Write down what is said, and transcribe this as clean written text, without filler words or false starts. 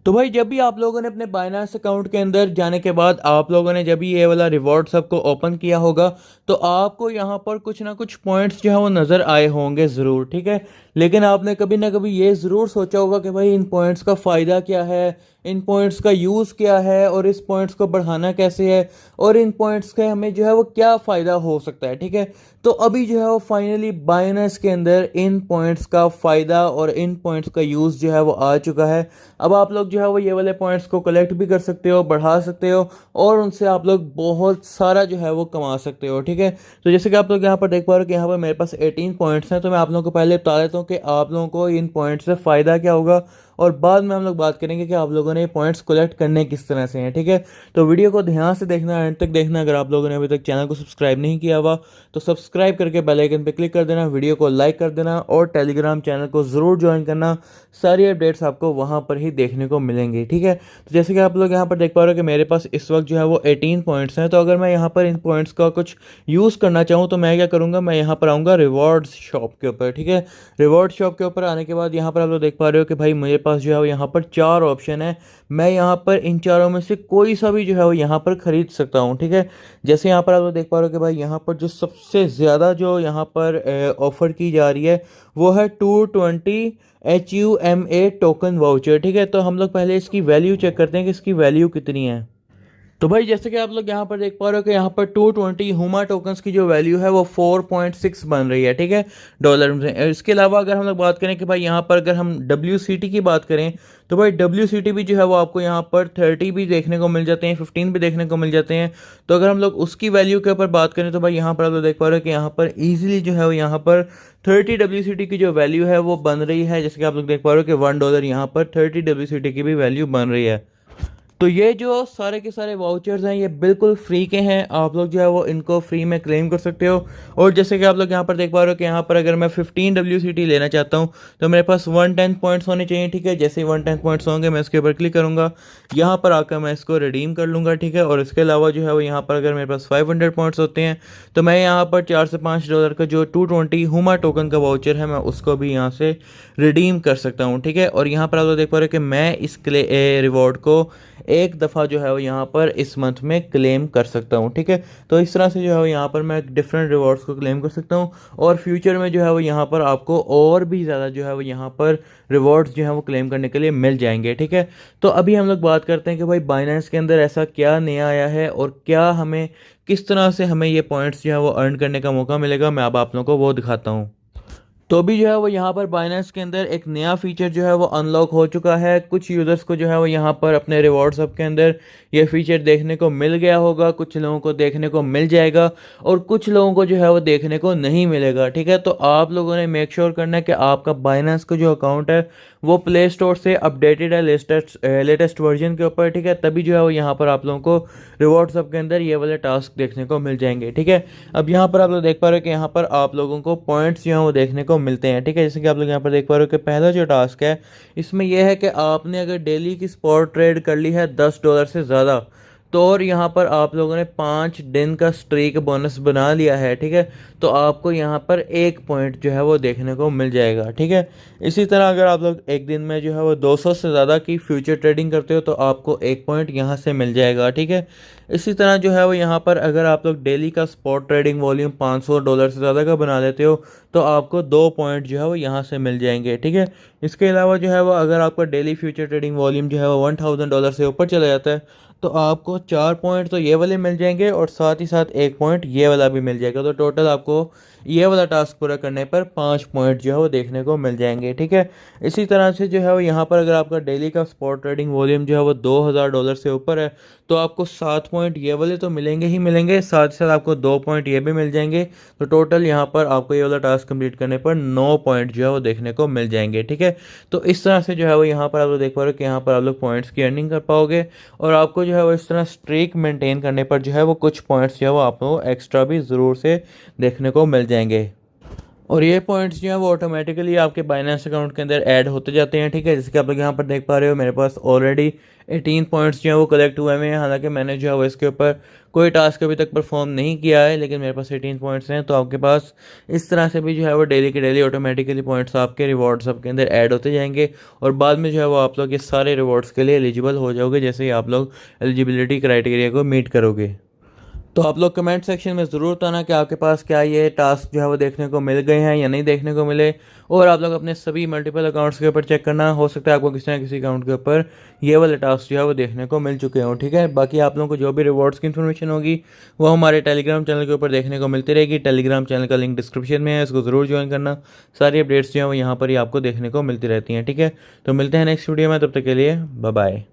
तो भाई जब भी आप लोगों ने अपने बाइनांस अकाउंट के अंदर जाने के बाद आप लोगों ने जब भी ये वाला रिवॉर्ड सबको ओपन किया होगा तो आपको यहाँ पर कुछ ना कुछ पॉइंट्स जो है वो नज़र आए होंगे ज़रूर, ठीक है। लेकिन आपने कभी ना कभी ये ज़रूर सोचा होगा कि भाई इन पॉइंट्स का फ़ायदा क्या है, इन पॉइंट्स का यूज़ क्या है और इस पॉइंट्स को बढ़ाना कैसे है और इन पॉइंट्स का हमें जो है वो क्या फ़ायदा हो सकता है, ठीक है। तो अभी जो है वो फाइनली बाइनेंस के अंदर इन पॉइंट्स का फ़ायदा और इन पॉइंट्स का यूज़ जो है वो आ चुका है। अब आप लोग जो है वो ये वाले पॉइंट्स को कलेक्ट भी कर सकते हो, बढ़ा सकते हो और उनसे आप लोग बहुत सारा जो है वो कमा सकते हो, ठीक है। तो जैसे कि आप लोग यहाँ पर देख पा रहे हो कि यहाँ पर मेरे पास 18 पॉइंट्स हैं, तो मैं आप लोगों को पहले बता देता हूँ कि आप लोगों को इन पॉइंट्स से फ़ायदा क्या होगा और बाद में हम लोग बात करेंगे कि आप लोगों ने ये पॉइंट्स कलेक्ट करने किस तरह से हैं, ठीक है। तो वीडियो को ध्यान से देखना, एंड तक देखना। अगर आप लोगों ने अभी तक चैनल को सब्सक्राइब नहीं किया हुआ तो सब्सक्राइब करके बेल आइकन पर क्लिक कर देना, वीडियो को लाइक कर देना और टेलीग्राम चैनल को ज़रूर ज्वाइन करना। सारी अपडेट्स आपको वहाँ पर ही देखने को मिलेंगी, ठीक है। तो जैसे कि आप लोग यहाँ पर देख पा रहे हो कि मेरे पास इस वक्त जो है वो 18 पॉइंट्स हैं, तो अगर मैं यहाँ पर इन पॉइंट्स का कुछ यूज़ करना चाहूँ तो मैं क्या करूँगा, मैं यहाँ पर आऊँगा रिवॉर्ड्स शॉप के ऊपर, ठीक है। रिवॉर्ड शॉप के ऊपर आने के बाद यहाँ पर आप लोग देख पा रहे हो कि भाई मेरे पास जो है वो यहाँ पर 4 ऑप्शन है। मैं यहाँ पर इन चारों में से कोई सा भी जो है वो यहाँ पर ख़रीद सकता हूँ, ठीक है। जैसे यहाँ पर आप लोग देख पा रहे हो कि भाई यहाँ पर जो सबसे ज़्यादा जो यहाँ पर ऑफ़र की जा रही है वो है 220 HUMA टोकन वाउचर, ठीक है। तो हम लोग पहले इसकी वैल्यू चेक करते हैं कि इसकी वैल्यू कितनी है। तो भाई जैसे कि आप लोग यहाँ पर देख पा रहे हो कि यहाँ पर 220 हुमा टोकन्स की जो वैल्यू है वो 4.6 बन रही है, ठीक है, डॉलर में। इसके अलावा अगर हम लोग बात करें कि भाई यहाँ पर अगर हम WCT की बात करें तो भाई WCT भी जो है वो आपको यहाँ पर 30 भी देखने को मिल जाते हैं, 15 भी देखने को मिल जाते हैं। तो अगर हम लोग उसकी वैल्यू के ऊपर बात करें तो भाई यहाँ पर आप लोग देख पा रहे हो कि यहाँ पर ईजिली जो है वो यहाँ पर 30 WCT की जो वैल्यू है वो बन रही है। जैसे कि आप लोग देख पा रहे हो कि $1 यहाँ पर 30 WCT की भी वैल्यू बन रही है। तो ये जो सारे के सारे वाउचर्स हैं ये बिल्कुल फ्री के हैं, आप लोग जो है वो इनको फ्री में क्लेम कर सकते हो। और जैसे कि आप लोग यहाँ पर देख पा रहे हो कि यहाँ पर अगर मैं 15 WCT लेना चाहता हूँ तो मेरे पास 110 पॉइंट्स होने चाहिए, ठीक है। जैसे ही 110 पॉइंट्स होंगे मैं इसके ऊपर क्लिक करूँगा, यहाँ पर आकर मैं इसको रिडीम कर लूँगा, ठीक है। और इसके अलावा जो है वो यहाँ पर अगर मेरे पास 500 पॉइंट्स होते हैं तो मैं यहाँ पर $4 से $5 का जो 220 हुमा टोकन का वाउचर है मैं उसको भी यहाँ से रिडीम कर सकता हूँ, ठीक है। और यहाँ पर आप लोग देख पा रहे हो कि मैं इस रिवॉर्ड को एक दफ़ा जो है वो यहाँ पर इस मंथ में क्लेम कर सकता हूँ, ठीक है। तो इस तरह से जो है वो यहाँ पर मैं डिफरेंट रिवॉर्ड्स को क्लेम कर सकता हूँ और फ्यूचर में जो है वो यहाँ पर आपको और भी ज़्यादा जो है वो यहाँ पर रिवॉर्ड्स जो है वो क्लेम करने के लिए मिल जाएंगे, ठीक है। तो अभी हम लोग बात करते हैं कि भाई बाइनेंस के अंदर ऐसा क्या नया आया है और क्या हमें किस तरह से हमें ये पॉइंट्स जो है वो अर्न करने का मौका मिलेगा। मैं अब आप लोगों को वो दिखाता हूँ। तो अभी जो है वो यहाँ पर बाइनेंस के अंदर एक नया फीचर जो है वो अनलॉक हो चुका है। कुछ यूज़र्स को जो है वो यहाँ पर अपने रिवॉर्ड्स हब के अंदर ये फीचर देखने को मिल गया होगा, कुछ लोगों को देखने को मिल जाएगा और कुछ लोगों को जो है वो देखने को नहीं मिलेगा, ठीक है। तो आप लोगों ने मेक श्योर करना है कि आपका बाइनेंस का जो अकाउंट है वो प्ले स्टोर से अपडेटेड है लेटेस्ट वर्जन के ऊपर, ठीक है। तभी जो है वो यहाँ पर आप लोगों को रिवॉर्ड्स हब के अंदर ये वाले टास्क देखने को मिल जाएंगे, ठीक है। अब यहाँ पर आप लोग देख पा रहे हो कि यहाँ पर आप लोगों को पॉइंट्स जो है वो देखने को मिलते हैं, ठीक है। जैसे कि आप लोग यहाँ पर देख पा रहे हो कि पहला जो टास्क है इसमें यह है कि आपने अगर डेली की स्पॉट ट्रेड कर ली है $10 से ज़्यादा तो और यहाँ पर आप लोगों ने 5 दिन का स्ट्रीक बोनस बना लिया है, ठीक है। तो आपको यहाँ पर 1 पॉइंट जो है वो देखने को मिल जाएगा, ठीक है। इसी तरह अगर आप लोग एक दिन में जो है वो 200 से ज़्यादा की फ्यूचर ट्रेडिंग करते हो तो आपको 1 पॉइंट यहाँ से मिल जाएगा, ठीक है। इसी तरह जो है वो यहाँ पर अगर आप लोग डेली का स्पॉट ट्रेडिंग वॉल्यूम $500 से ज़्यादा का बना लेते हो तो आपको 2 पॉइंट जो है वो यहाँ से मिल जाएंगे, ठीक है। इसके अलावा जो है वो अगर आपका डेली फ्यूचर ट्रेडिंग वॉल्यूम जो है वो $1000 से ऊपर चला जाता है तो आपको 4 पॉइंट तो ये वाले मिल जाएंगे और साथ ही साथ 1 पॉइंट ये वाला भी मिल जाएगा। तो टोटल आपको ये वाला टास्क पूरा करने पर 5 पॉइंट जो है वो देखने को मिल जाएंगे, ठीक है। इसी तरह से जो है वो यहाँ पर अगर आपका डेली का स्पॉट ट्रेडिंग वॉल्यूम जो है वो $2000 से ऊपर है तो आपको 7 पॉइंट ये वाले तो मिलेंगे ही मिलेंगे, साथ ही साथ आपको 2 पॉइंट ये भी मिल जाएंगे। तो टोटल यहाँ पर आपको ये वाला टास्क कंप्लीट करने पर 9 पॉइंट जो है वो देखने को मिल जाएंगे, ठीक है। तो इस तरह से जो है वो यहाँ पर आप लोग देख पा रहे हो कि यहाँ पर आप लोग पॉइंट्स की अर्निंग कर पाओगे और आपको जो है वो इस तरह स्ट्रीक मेंटेन करने पर जो है वो कुछ पॉइंट्स जो है वो आप लोगों को एक्स्ट्रा भी ज़रूर से देखने को मिल जाएंगे। और ये पॉइंट्स जो है वो ऑटोमेटिकली आपके बाइनेंस अकाउंट के अंदर ऐड होते जाते हैं, ठीक है। जैसे कि आप लोग यहाँ पर देख पा रहे हो मेरे पास ऑलरेडी 18 पॉइंट्स जो है वो कलेक्ट हुए हैं। हालांकि मैंने जो है वो इसके ऊपर कोई टास्क अभी तक परफॉर्म नहीं किया है, लेकिन मेरे पास 18 पॉइंट्स हैं। तो आपके पास इस तरह से भी जो है वो डेली के डेली ऑटोमेटिकली पॉइंट्स आपके रिवॉर्ड्स आपके अंदर ऐड होते जाएंगे, और बाद में जो है वो आप लोग ये सारे रिवॉर्ड्स के लिए एलिजिबल हो जाओगे जैसे ही आप लोग एलिजिबिलिटी क्राइटेरिया को मीट करोगे। तो आप लोग कमेंट सेक्शन में ज़रूर बताना कि आपके पास क्या ये टास्क जो है वो देखने को मिल गए हैं या नहीं देखने को मिले। और आप लोग अपने सभी मल्टीपल अकाउंट्स के ऊपर चेक करना, हो सकता है आपको किसी ना किसी अकाउंट के ऊपर ये वाले टास्क जो है वो देखने को मिल चुके हों, ठीक है। बाकी आप लोगों को जो भी रिवॉर्ड्स की इन्फॉर्मेशन होगी वो हमारे टेलीग्राम चैनल के ऊपर देखने को मिलती रहेगी। टेलीग्राम चैनल का लिंक डिस्क्रिप्शन में है, इसको ज़रूर ज्वाइन करना। सारी अपडेट्स जो है वो यहाँ पर ही आपको देखने को मिलती रहती हैं, ठीक है। तो मिलते हैं नेक्स्ट वीडियो में, तब तक के लिए बाय बाय।